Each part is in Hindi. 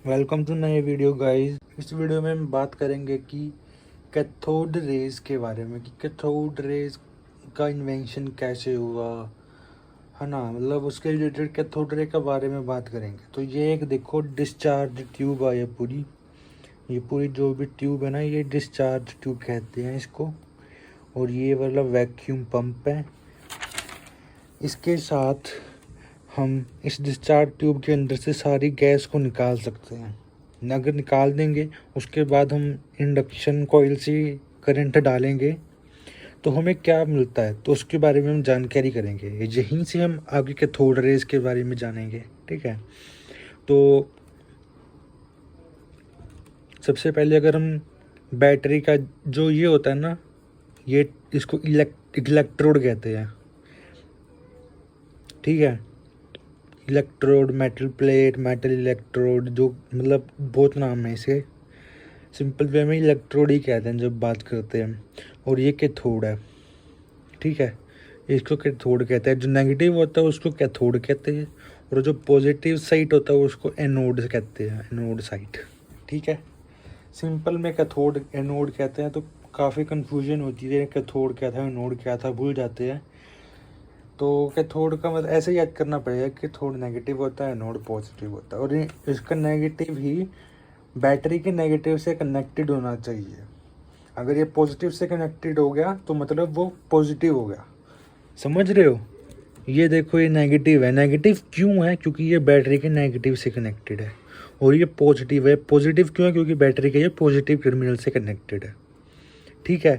वेलकम टू नए वीडियो गाइस। इस वीडियो में हम बात करेंगे कि कैथोड रेज के बारे में, कि कैथोड रेज का इन्वेंशन कैसे हुआ, है ना। मतलब उसके रिलेटेड कैथोड रे के बारे में बात करेंगे। तो ये एक देखो डिस्चार्ज ट्यूब है, ये पूरी जो भी ट्यूब है ना, ये डिस्चार्ज ट्यूब कहते हैं इसको। और ये वाला वैक्यूम पंप है। इसके साथ हम इस डिस्चार्ज ट्यूब के अंदर से सारी गैस को निकाल सकते हैं। अगर निकाल देंगे, उसके बाद हम इंडक्शन कॉइल से करंट डालेंगे तो हमें क्या मिलता है, तो उसके बारे में हम जानकारी करेंगे। यहीं से हम आगे के कैथोड रेज के बारे में जानेंगे, ठीक है। तो सबसे पहले अगर हम बैटरी का जो ये होता है ना, ये इसको इलेक्ट्रोड कहते हैं, ठीक है। Electrode, metal plate, metal electrode, जो मतलब बहुत नाम है इसे। सिंपल वे में इलेक्ट्रोड ही कहते हैं जब बात करते हैं। और ये कैथोड है, ठीक है। इसको कैथोड कहते हैं। जो नेगेटिव होता है उसको कैथोड कहते हैं, और जो पॉजिटिव साइड होता है उसको एनोड कहते हैं, एनोड साइड, ठीक है। सिंपल में कैथोड एनोड कहते हैं, तो काफ़ी कन्फ्यूजन होती है, कैथोड क्या था, एनोड क्या था, भूल जाते हैं। तो कैथोड का मतलब ऐसे याद करना पड़ेगा कि कैथोड नेगेटिव होता है, एनोड पॉजिटिव होता है। और इसका नेगेटिव ही बैटरी के नेगेटिव से कनेक्टेड होना चाहिए। अगर ये पॉजिटिव से कनेक्टेड हो गया तो मतलब वो पॉजिटिव हो गया, समझ रहे हो। ये देखो, ये नेगेटिव है। नेगेटिव क्यों है? क्योंकि ये बैटरी के नेगेटिव से कनेक्टेड है। और ये पॉजिटिव है। पॉजिटिव क्यों है? क्योंकि बैटरी के ये पॉजिटिव टर्मिनल से कनेक्टेड है, ठीक है।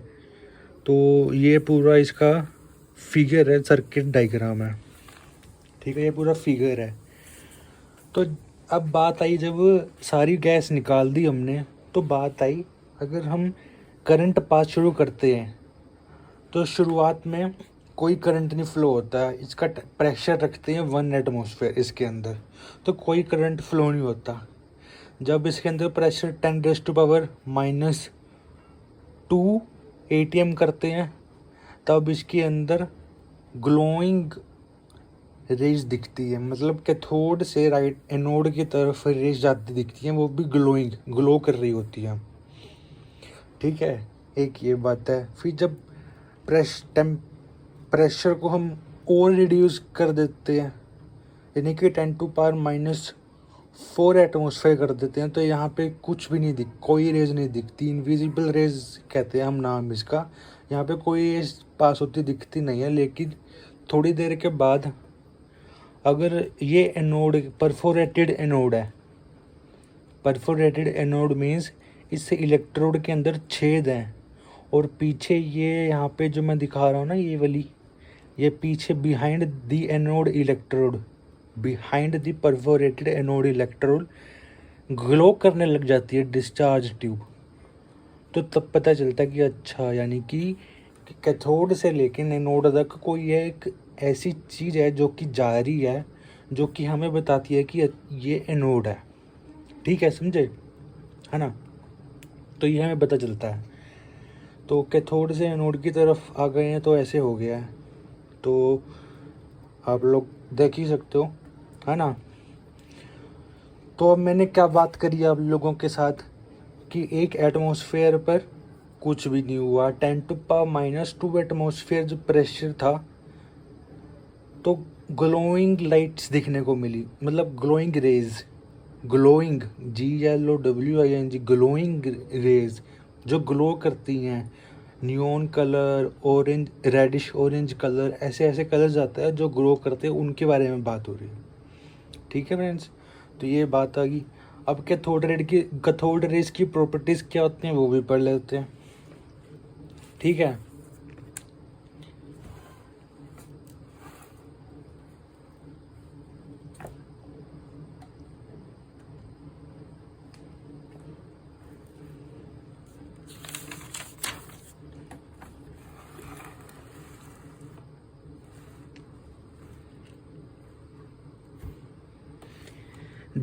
तो ये पूरा इसका फिगर है, सर्किट डायग्राम है, ठीक है। ये पूरा फिगर है। तो अब बात आई, जब सारी गैस निकाल दी हमने, तो बात आई अगर हम करंट पास शुरू करते हैं तो शुरुआत में कोई करंट नहीं फ्लो होता है। इसका प्रेशर रखते हैं 1 एटमॉस्फेयर इसके अंदर, तो कोई करंट फ्लो नहीं होता। जब इसके अंदर प्रेशर 10⁻⁻² atm करते हैं, तब इसके अंदर ग्लोइंग रेज दिखती है। मतलब कैथोड से राइट एनोड की तरफ रेज जाती दिखती है, वो भी ग्लो कर रही होती है, ठीक है। एक ये बात है। फिर जब प्रेशर को हम और रिड्यूस कर देते हैं, यानी कि 10⁻⁻⁴ एटमॉस्फेयर कर देते हैं, तो यहाँ पे कुछ भी नहीं कोई रेज नहीं दिखती। इनविजिबल रेज कहते हैं हम नाम इसका। यहाँ पे कोई रेज पास होती दिखती नहीं है। लेकिन थोड़ी देर के बाद अगर ये एनोड परफोरेटेड एनोड है, परफोरेटेड एनोड मीन्स इससे इलेक्ट्रोड के अंदर छेद हैं, और पीछे ये यहाँ पे जो मैं दिखा रहा हूँ ना, ये वाली, ये पीछे behind the anode electrode, behind the perforated anode electrode glow करने लग जाती है डिस्चार्ज ट्यूब। तो तब पता चलता है कि अच्छा, यानी कि कैथोड से लेके एनोड तक कोई एक ऐसी चीज़ है जो कि जा रही है, जो कि हमें बताती है कि ये एनोड है, ठीक है, समझे, है ना। तो ये हमें पता चलता है। तो कैथोड से एनोड की तरफ आ गए हैं, तो ऐसे हो गया है। तो आप लोग देख ही सकते हो, है ना। तो अब मैंने क्या बात करी आप लोगों के साथ कि एक एटमॉस्फेयर पर कुछ भी नहीं हुआ। 10⁻⁻² एटमॉस्फेयर जो प्रेशर था, तो ग्लोइंग लाइट्स दिखने को मिली, मतलब glowing rays, glowing GLOWING, glowing rays जो ग्लो करती हैं। Neon colour, orange, reddish orange colour, ऐसे ऐसे कलर्स आते हैं जो ग्लो करते हैं, उनके बारे में बात हो रही है, ठीक है फ्रेंड्स। तो ये बात आ गई। अब कैथोड रेज की प्रॉपर्टीज़ क्या होती हैं वो भी पढ़ लेते हैं, ठीक है।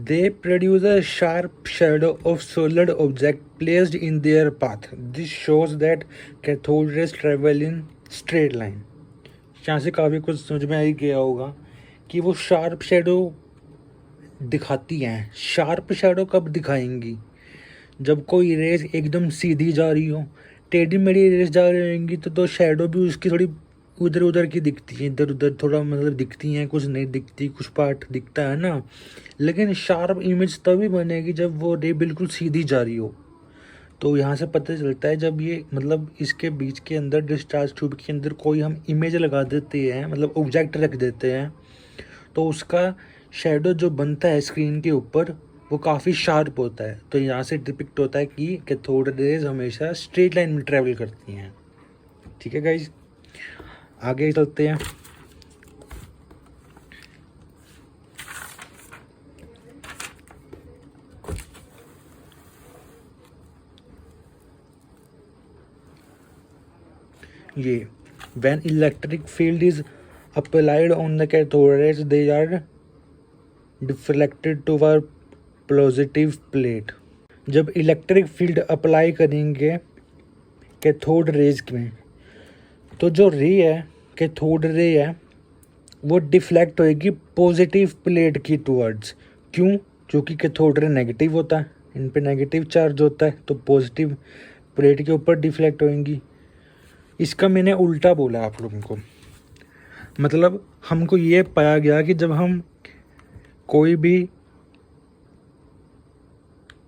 They produce a sharp shadow of solid object placed in their path. This shows that cathode rays travel in straight line. यहाँ से काफ़ी कुछ समझ में आ ही गया होगा कि वो शार्प शेडो दिखाती हैं। शार्प शैडो कब दिखाएंगी? जब कोई रेस एकदम सीधी जा रही हो। टेढ़ी मेढ़ी रेस जा रही होंगी तो शैडो भी उसकी थोड़ी उधर उधर की दिखती है, इधर उधर थोड़ा मतलब दिखती हैं, कुछ नहीं दिखती, कुछ पार्ट दिखता है ना। लेकिन शार्प इमेज तभी बनेगी जब वो रे बिल्कुल सीधी जा रही हो। तो यहाँ से पता चलता है जब ये मतलब इसके बीच के अंदर डिस्चार्ज ट्यूब के अंदर कोई हम इमेज लगा देते हैं, मतलब ऑब्जेक्ट रख देते हैं, तो उसका शैडो जो बनता है स्क्रीन के ऊपर वो काफ़ी शार्प होता है। तो यहाँ से डिपिक्ट होता है कि कैथोड रेज हमेशा स्ट्रेट लाइन में ट्रैवल करती हैं। ठीक है गाइज, आगे चलते हैं। ये when electric field is applied on the cathode rays, they are deflected toward positive plate. जब इलेक्ट्रिक फील्ड अप्लाई करेंगे कैथोड रेज में तो जो रे है, कैथोड रे है, वो डिफ्लेक्ट होएगी पॉजिटिव प्लेट की टुवर्ड्स। क्यों? क्योंकि कैथोड रे नेगेटिव होता है, इन पे नेगेटिव चार्ज होता है, तो पॉजिटिव प्लेट के ऊपर डिफ्लेक्ट होएंगी। इसका मैंने उल्टा बोला आप लोगों को, मतलब हमको ये पाया गया कि जब हम कोई भी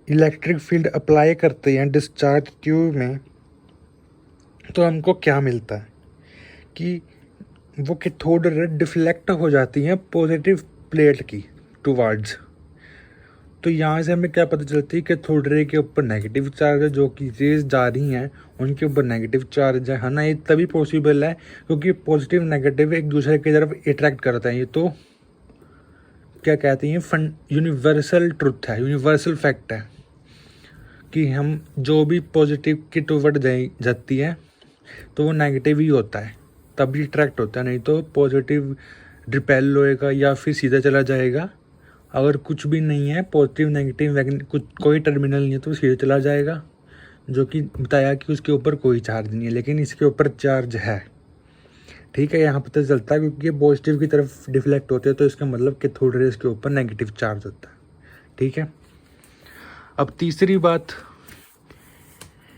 इलेक्ट्रिक फील्ड अप्लाई करते हैं डिस्चार्ज ट्यूब में तो हमको क्या मिलता है कि वो कैथोड रे डिफ्लेक्ट हो जाती हैं पॉजिटिव प्लेट की टुवर्ड्स। तो यहाँ से हमें क्या पता चलती है कि कैथोड रे के ऊपर नेगेटिव चार्ज है, जो कि रेज जा रही हैं उनके ऊपर नेगेटिव चार्ज है ना। ये तभी पॉसिबल है क्योंकि पॉजिटिव नेगेटिव एक दूसरे की तरफ अट्रैक्ट करते हैं। ये तो क्या कहते हैं, यूनिवर्सल ट्रुथ है, यूनिवर्सल फैक्ट है कि हम जो भी पॉजिटिव की टुवर्ड जाती है तो वो नेगेटिव ही होता है, तभी अट्रैक्ट होता है। नहीं तो पॉजिटिव रिपेल होएगा या फिर सीधा चला जाएगा। अगर कुछ भी नहीं है, पॉजिटिव नेगेटिव कुछ कोई टर्मिनल नहीं है, तो सीधे चला जाएगा, जो कि बताया कि उसके ऊपर कोई चार्ज नहीं है, लेकिन इसके ऊपर चार्ज है। ठीक है, यहाँ पता चलता है क्योंकि ये पॉजिटिव की तरफ डिफ्लेक्ट होते हैं, तो इसका मतलब कि कैथोड रेज के ऊपर नेगेटिव चार्ज होता है। ठीक है, अब तीसरी बात,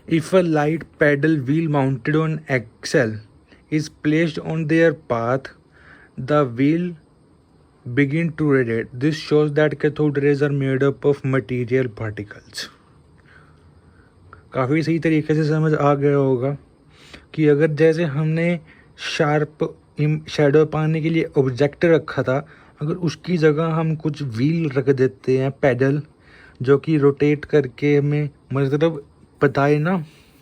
if a light paddle wheel mounted on axle is placed on their path, the wheel begin to radiate. This shows that cathode rays are made up of material particles. काफ़ी सही तरीके से समझ आ गया होगा कि अगर जैसे हमने शार्प शैडो पाने के लिए ऑब्जेक्ट रखा था, अगर उसकी जगह हम कुछ व्हील रख देते हैं, पैडल, जो कि रोटेट करके हमें मतलब बताए ना,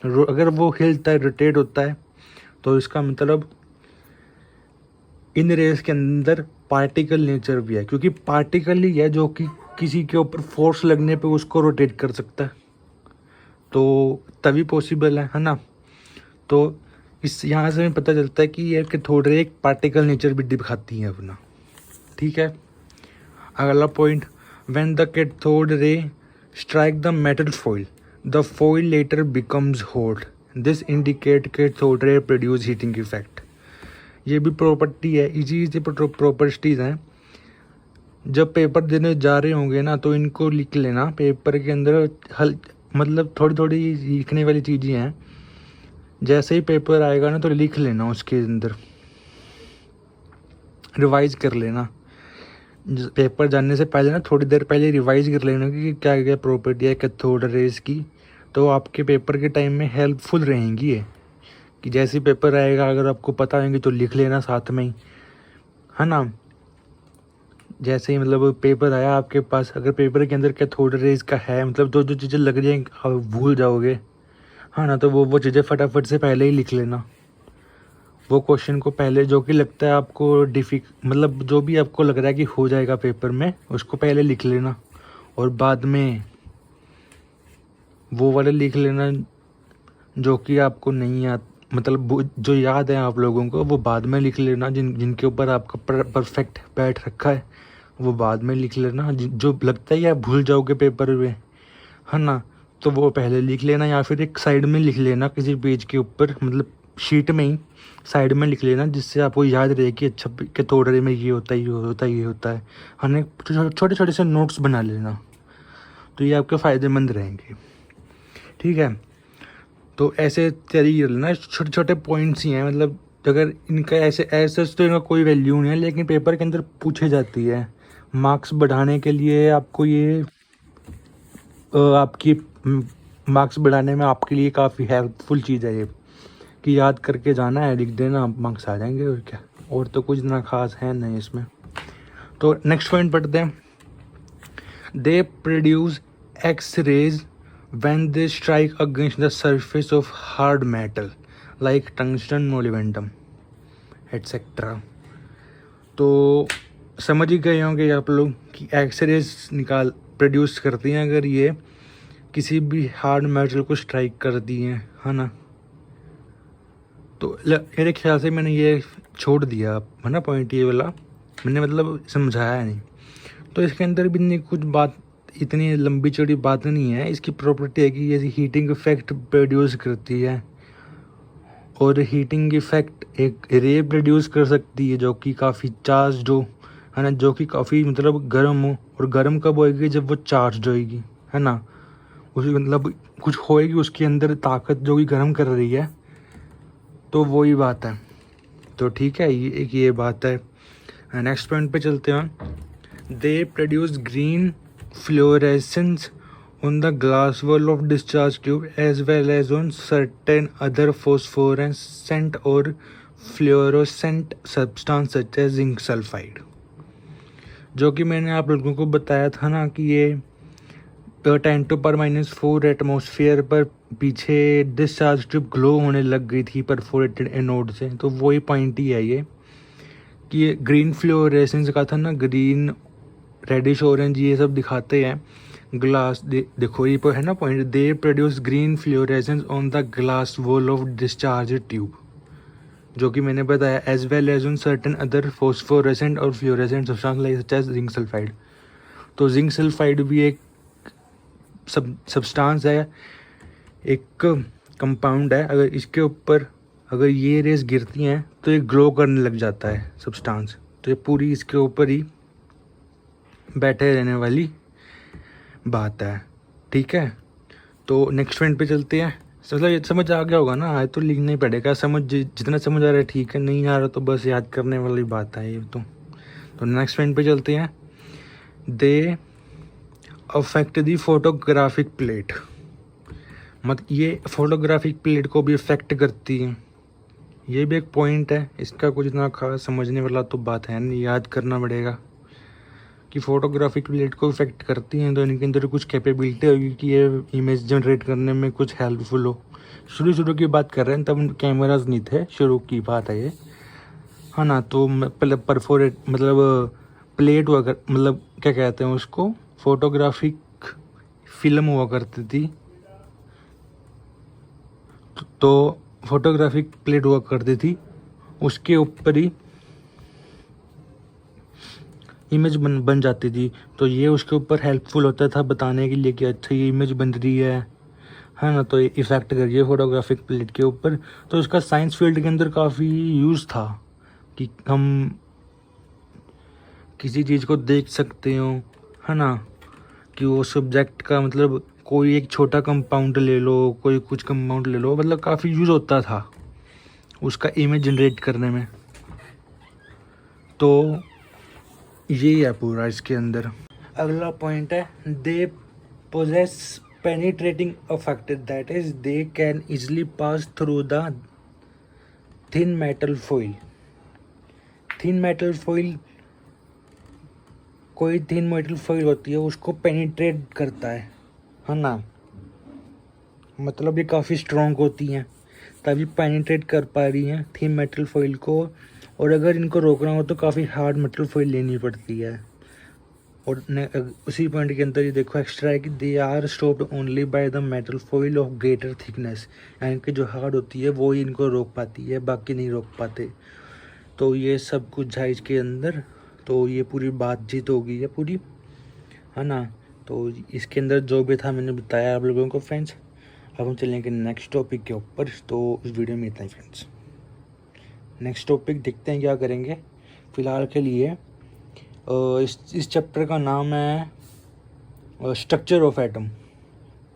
अगर वो हिलता है, रोटेट होता है, तो इसका मतलब इन रेस के अंदर पार्टिकल नेचर भी है, क्योंकि पार्टिकल ही है जो कि किसी के ऊपर फोर्स लगने पे उसको रोटेट कर सकता है, तो तभी पॉसिबल है ना। तो इस यहाँ से हमें पता चलता है कि ये कैथोड रे एक पार्टिकल नेचर भी दिखाती है अपना। ठीक है, अगला point, when the cathode ray strike the metal foil, the foil later becomes hot, this indicate cathode ray produce heating effect. ये भी प्रॉपर्टी है, इजी प्रॉपर्टीज़ हैं। जब पेपर देने जा रहे होंगे ना तो इनको लिख लेना, पेपर के अंदर मतलब थोड़ी थोड़ी लिखने वाली चीज़ें हैं। जैसे ही पेपर आएगा ना तो लिख लेना, उसके अंदर रिवाइज कर लेना। पेपर जाने से पहले ना थोड़ी देर पहले रिवाइज कर लेना कि क्या क्या प्रॉपर्टी है कैथोड रेज की, तो आपके पेपर के टाइम में हेल्पफुल रहेंगी ये, कि जैसे पेपर आएगा अगर आपको पता होंगे तो लिख लेना साथ में ही, है ना। जैसे ही मतलब पेपर आया आपके पास, अगर पेपर के अंदर कैथोड रेज का है, मतलब जो जो चीज़ें लग जाएंगी आप भूल जाओगे, है ना, तो वो चीज़ें फटाफट से पहले ही लिख लेना। वो क्वेश्चन को पहले जो कि लगता है आपको मतलब जो भी आपको लग रहा है कि हो जाएगा पेपर में, उसको पहले लिख लेना, और बाद में वो वाले लिख लेना जो कि आपको नहीं याद, मतलब जो याद है आप लोगों को वो बाद में लिख लेना। जिनके ऊपर आपका परफेक्ट बैठ रखा है वो बाद में लिख लेना। जो लगता है आप भूल जाओगे पेपर में, है ना, तो वो पहले लिख लेना, या फिर एक साइड में लिख लेना किसी पेज के ऊपर, मतलब शीट में ही साइड में लिख लेना, जिससे आपको याद रहे कि अच्छा कैथोडरे में ये होता है, ये होता है, ये होता है। हमने छोटे छोटे से नोट्स बना लेना, तो ये आपके फ़ायदेमंद रहेंगे। ठीक है, तो ऐसे तैयारी कर लेना, छोटे छोटे पॉइंट्स ही हैं, मतलब अगर इनका ऐसे तो इनका कोई वैल्यू नहीं है, लेकिन पेपर के अंदर पूछे जाती है। मार्क्स बढ़ाने के लिए आपको ये आपकी मार्क्स बढ़ाने में आपके लिए काफ़ी हेल्पफुल चीज़ है ये, कि याद करके जाना है, लिख देना, आप मार्क्स आ जाएंगे। और क्या, और तो कुछ ना खास है नहीं इसमें। तो नेक्स्ट पॉइंट पढ़ते हैं। They produce X rays when they strike against the surface of hard metal like tungsten, molybdenum, etc. तो समझ ही गए होंगे आप लोग कि एक्सरेज प्रोड्यूस करती हैं अगर ये किसी भी हार्ड मेटल को स्ट्राइक करती हैं, है ना। तो मेरे ख्याल से मैंने ये छोड़ दिया है ना पॉइंट, ये वाला मैंने मतलब समझाया नहीं। तो इसके अंदर भी नहीं कुछ बात, इतनी लंबी चौड़ी बात नहीं है। इसकी प्रॉपर्टी है कि ये हीटिंग इफेक्ट प्रोड्यूस करती है, और हीटिंग इफेक्ट एक रे प्रोड्यूस कर सकती है जो कि काफ़ी चार्ज हो, है ना, जो कि काफ़ी मतलब गर्म हो। और गर्म कब होएगी, जब वो चार्ज होएगी, है ना, उसी मतलब कुछ होएगी उसके अंदर ताकत जो कि गर्म कर रही है, तो वही बात है। तो ठीक है, ये एक ये बात है। नेक्स्ट पॉइंट पे चलते हैं। They produce green fluorescence on the glass wall of discharge tube as well as on certain other phosphorescent or fluorescent substance such as zinc sulfide, जो कि मैंने आप लोगों को बताया था ना कि ये 10⁻⁻⁴ एटमॉस्फेयर पर पीछे डिस्चार्ज ट्यूब ग्लो होने लग गई थी परफोरेटेड एनोड से। तो वही पॉइंट ही है ये कि ये ग्रीन फ्लोरेसेंस का था ना, ग्रीन, रेडिश, ऑरेंज, ये सब दिखाते हैं ग्लास। देखो ये है ना point, they produce green fluorescence on the glass wall of discharge tube, जो कि मैंने बताया, as well as on certain other phosphorescent और fluorescent substance like such as zinc sulphide. तो जिंक सल्फाइड भी एक सब्सटेंस है, एक कंपाउंड है। अगर इसके ऊपर अगर ये रेस गिरती हैं तो ये ग्लो करने लग जाता है सब्सटेंस। तो ये पूरी इसके ऊपर ही बैठे रहने वाली बात है। ठीक है, तो नेक्स्ट पॉइंट पे चलते हैं। मतलब ये समझ आ गया होगा ना, आए तो लिखना ही पड़ेगा, समझ जितना समझ आ रहा है ठीक है, नहीं आ रहा तो बस याद करने वाली बात है ये तो नेक्स्ट पॉइंट पे चलते हैं। They affect the photographic plate, ये फोटोग्राफिक प्लेट को भी अफेक्ट करती है। ये भी एक पॉइंट है, इसका कुछ इतना खास समझने वाला तो बात है नहीं, याद करना पड़ेगा कि फोटोग्राफिक प्लेट को इफेक्ट करती हैं। तो इनके अंदर कुछ कैपेबिलिटी होगी कि ये इमेज जनरेट करने में कुछ हेल्पफुल हो। शुरू की बात कर रहे हैं, तब कैमराज नहीं थे, शुरू की बात है ये, है ना। तो परफोरेट मतलब प्लेट हुआ कर, मतलब क्या कहते हैं उसको, फोटोग्राफिक फिल्म हुआ करती थी। तो फोटोग्राफिक प्लेट हुआ करती थी, उसके ऊपर ही इमेज बन जाती थी। तो ये उसके ऊपर हेल्पफुल होता था बताने के लिए कि अच्छा ये इमेज बन रही है ना। तो ये इफ़ेक्ट करिए फोटोग्राफिक प्लेट के ऊपर। तो उसका साइंस फील्ड के अंदर काफ़ी यूज़ था कि हम किसी चीज़ को देख सकते हो, है ना, कि वो सब्जेक्ट का मतलब कोई एक छोटा कंपाउंड ले लो, कोई कुछ कंपाउंड ले लो, मतलब काफ़ी यूज़ होता था उसका इमेज जनरेट करने में। तो ये है पूरा इसके अंदर। अगला पॉइंट है, they possess penetrating effect, that is they can easily pass through the thin metal foil. Thin metal foil, कोई थिन मेटल फॉइल होती है उसको पेनिट्रेट करता है ना, मतलब ये काफ़ी स्ट्रॉन्ग होती हैं तभी पेनिट्रेट कर पा रही हैं थिन मेटल फॉइल को। और अगर इनको रोकना हो तो काफ़ी हार्ड मेटल फॉइल लेनी पड़ती है। और उसी पॉइंट के अंदर ये देखो एक्स्ट्रा है कि they are stopped only by the metal foil of greater thickness, यानी कि जो हार्ड होती है वो ही इनको रोक पाती है, बाकी नहीं रोक पाते। तो ये सब कुछ है इसके अंदर। तो ये पूरी बातचीत हो गई है पूरी, है ना। तो इसके अंदर जो भी था मैंने बताया आप लोगों को फ्रेंड्स। अब हम चलेंगे नेक्स्ट टॉपिक के ऊपर। तो इस वीडियो में इतना ही फ्रेंड्स। नेक्स्ट टॉपिक देखते हैं क्या करेंगे। फ़िलहाल के लिए इस चैप्टर का नाम है स्ट्रक्चर ऑफ एटम।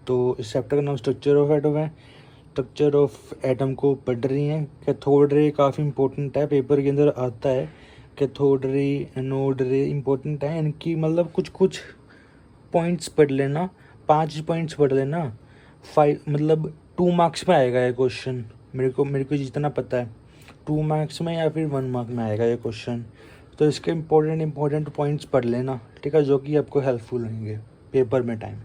तो इस चैप्टर का नाम स्ट्रक्चर ऑफ एटम है। स्ट्रक्चर ऑफ एटम को पढ़ रही हैं। कैथोड रे काफ़ी इंपॉर्टेंट है, पेपर के अंदर आता है। कैथोड रे, एनोड रे इंपॉर्टेंट है। इनकी मतलब कुछ पॉइंट्स पढ़ लेना, 5 पॉइंट्स पढ़ लेना। 5 मतलब 2 मार्क्स में आएगा ये क्वेश्चन। मेरे को जितना पता है 2 मार्क्स में या फिर 1 मार्क में आएगा ये क्वेश्चन। तो इसके इम्पोर्टेंट पॉइंट्स पढ़ लेना, ठीक है, जो कि आपको हेल्पफुल होंगे पेपर में टाइम।